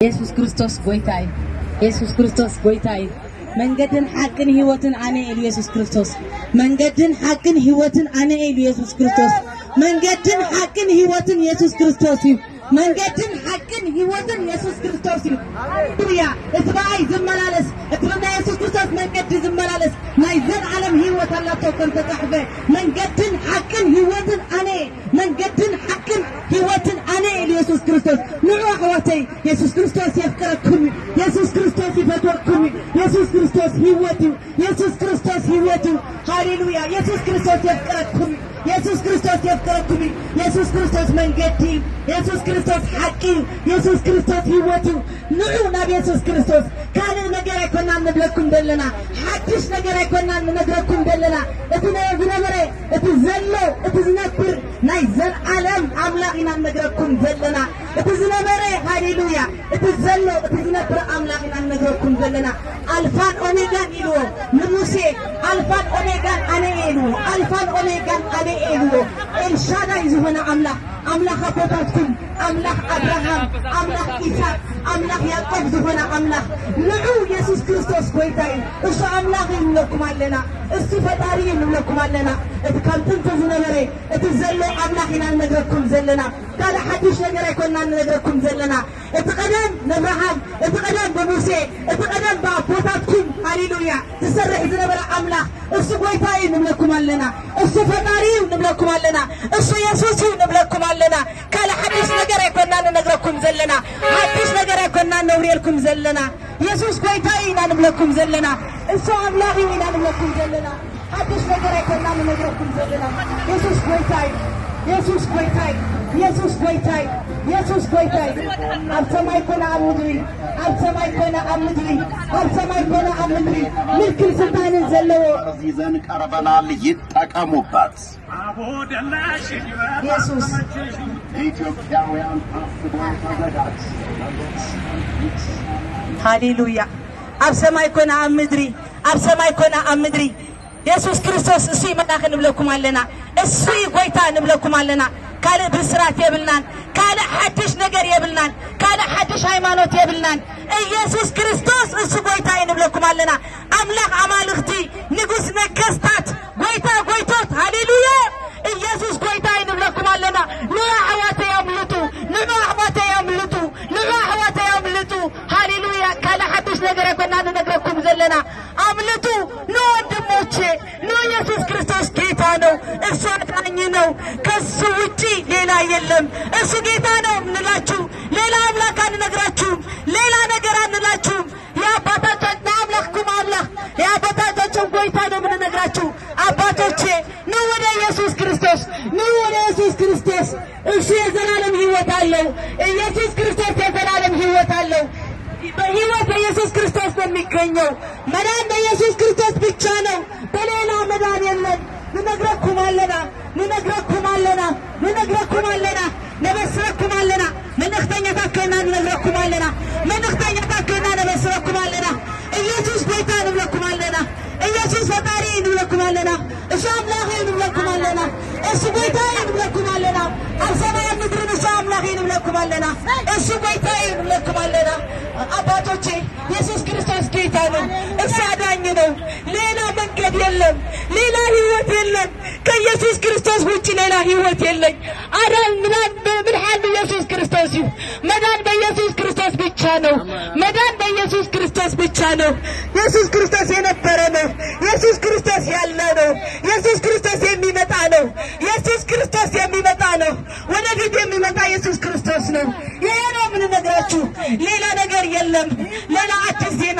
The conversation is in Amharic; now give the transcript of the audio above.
ኢየሱስ ክርስቶስ ጎይታይ ኢየሱስ ክርስቶስ ጎይታይ መንገድን ሐቅን ሕይወትን አነ ኢየሱስ ክርስቶስ መንገድን ሐቅን ሕይወትን አነ ኢየሱስ ክርስቶስ መንገድን ሐቅን ሕይወትን ኢየሱስ ክርስቶስ መንገድን ሐቅን ሕይወትን ኢየሱስ ክርስቶስ ሃሌሉያ እትባይ ዝመላለስ እትብና ኢየሱስ ክርስቶስ መንገድ ዝመላለስ ናይ ዘላለም ሕይወት አላቸው ከንተጻሕፈ መንገድን ሐቅን ሕይወትን አነ መንገድን ሐቅን ሕይወትን አነ ኢየሱስ ክርስቶስ ንዑ አሕዋተይ ኢየሱስ ክርስቶስ ይፍቅረኩም ኢየሱስ ክርስቶስ ይፈትወኩም ኢየሱስ ክርስቶስ ሕይወቱ ኢየሱስ ክርስቶስ ሕይወቱ ሃሌሉያ ኢየሱስ ክርስቶስ ይፍቅረኩም ኢየሱስ ክርስቶስ ይፍቅረኩም ኢየሱስ ክርስቶስ መንገዲ ኢየሱስ ክርስቶስ ሐቂ ኢየሱስ ክርስቶስ ሕይወቱ ንዑ ናብ ኢየሱስ ክርስቶስ ካለ ነገር አይኮናን ንብለኩም ደለና ሐዲስ ነገር አይኮናን ንነግረኩም ደለና እቲ ዝነበረ እቲ ዘሎ እቲ ዝነብር ናይ ዘላለም አምላክ ኢና ንነግረኩም ዘለና እቲ ዝነበረ ሃሌሉያ እቲ ዘሎ እቲ ዝነብር አምላክ ኢና ንነግረኩም ዘለና አልፋን ኦሜጋን ኢልዎ ንሙሴ አልፋን ኦሜጋን አነ ኢልዎ አልፋን ኦሜጋን አነ ኢልዎ ኤልሻዳይ ዝኾነ አምላክ አምላክ አባታችን አምላክ አብርሃም አምላክ ኢሳቅ አምላክ ያዕቆብ ዝኾነ አምላክ ንዑ ኢየሱስ ክርስቶስ ጎይታይ እሱ አምላክ እንለኩም አለና እሱ ፈጣሪ እንለኩም አለና እቲ ካብ ጥንት ዝነበረ እቲ ዘሎ አምላክ ኢና ንነግረኩም ዘለና ካለ ሓድሽ ነገር አይኮናን ንነግረኩም ዘለና እቲ ቀደም ንአብርሃም እቲ ቀደም በሙሴ እቲ ቀደም በአባታችን ሃሌሉያ ትሰርሕ ዝነበረ አምላክ እሱ ጎይታይ እንለኩም አለና እሱ ፈጣሪ እንለኩም አለና እሱ ኢየሱስ እንለኩም አለና ካለ ሓድሽ ነገር አይኮናን ንነግረኩም ዘለና ሓድሽ ነገር አይኮናን ነውሪልኩም ዘለና ኢየሱስ ጎይታይ ኢና ንብለኩም ዘለና እሱ አምላክ ኢና ንብለኩም ዘለና ሓድሽ ነገር አይኮናን ንነግረኩም ዘለና ኢየሱስ ጎይታይ ኢየሱስ ጎይታይ ኢየሱስ ጎይታይ ኢየሱስ ጎይታይ ኣብ ሰማይ ኮነ ኣብ ምድሪ ኣብ ሰማይ ኮነ ኣብ ምድሪ ኣብ ሰማይ ኮነ ኣብ ምድሪ ምልክል ስልጣንን ዘለዎ ይዘን ቀርበናል ይጠቀሙበት ኢየሱስ ኢትዮጵያውያን አስቦ ተዘጋጅ ሃሌሉያ ኣብ ሰማይ ኮነ ኣብ ምድሪ ኣብ ሰማይ ኮነ ኣብ ምድሪ ኢየሱስ ክርስቶስ እሱ ይመጣ ንብለኩም አለና እሱ ጎይታ ንብለኩም አለና ካለ ብስራት የብልናን ካለ ሓድሽ ነገር የብልናን ካለ ሓድሽ ሃይማኖት የብልናን ኢየሱስ ክርስቶስ እሱ ጎይታ ንብለኩም አለና አምላክ አማልክቲ ንጉስ ነገስታት ጎይታ ጎይቶት ሃሌሉያ ኢየሱስ ጎይታ ንብለኩም አለና ንዑ አሕዋተይ አምልጡ ንዑ አሕዋተይ አምልጡ ንዑ አሕዋተይ አምልጡ ሃሌሉያ ካለ ሓድሽ ነገር አይኮናን ንነግረኩም ዘለና አምልጡ ኑ ወንድሞቼ ኑ ኢየሱስ ክርስቶስ ጌታ ነው እሱ አዳኝ ነው ከሱ ውጪ ሌላ የለም እሱ ጌታ ነው እንላችሁ ሌላ አምላክ አንነግራችሁም ሌላ ነገር አንላችሁም የአባታችን አምላክኩም አምላክ የአባታችን ጎይታ ነው የምንነግራችሁ አባቶቼ ኑ ወደ ኢየሱስ ክርስቶስ ኑ ወደ ኢየሱስ ክርስቶስ እሱ የዘላለም ሕይወት አለው ኢየሱስ ክርስቶስ የዘላለም ሕይወት አለው በሕይወት በኢየሱስ ክርስቶስ ነው የሚገኘው መዳን በኢየሱስ ክርስቶስ ብቻ ነው በሌላ መዳን የለም ንነግረኩም አለና ንነግረኩም አለና ንነግረኩም አለና ነበስረኩም አለና መልእክተኛታት ከና ንነግረኩም አለና መልእክተኛታት ከና ነበስረኩም አለና ኢየሱስ ጌታ ንብለኩም አለና ኢየሱስ ፈጣሪ ንብለኩም አለና እሱ አምላክ ንብለኩም አለና እሱ ጌታ ንብለኩም አለና ኣብ ሰማይ ምድር እሱ አምላክ ንብለኩም አለና እሱ ጌታ ንብለኩም አለና አባቶቼ ኢየሱስ ክርስቶስ ጌታ ነው እሱ አዳኝ ነው ሌላ መንገድ የለም ሌላ ሕይወት የለም ከኢየሱስ ክርስቶስ ውጪ ሌላ ሕይወት የለም አዳን ምድሓን ኢየሱስ ክርስቶስ እዩ መዳን በኢየሱስ ክርስቶስ ብቻ ነው መዳን በኢየሱስ ክርስቶስ ብቻ ነው ኢየሱስ ክርስቶስ የነበረ ነው ኢየሱስ ክርስቶስ ያለ ነው ኢየሱስ ክርስቶስ የሚመጣ ነው ኢየሱስ ክርስቶስ የሚመጣ ነው ወደፊት የሚመጣ ኢየሱስ ክርስቶስ ነው ይሄ ነው የምንነግራችሁ ሌላ ነገር የለም ሌላ አዲስ ዜና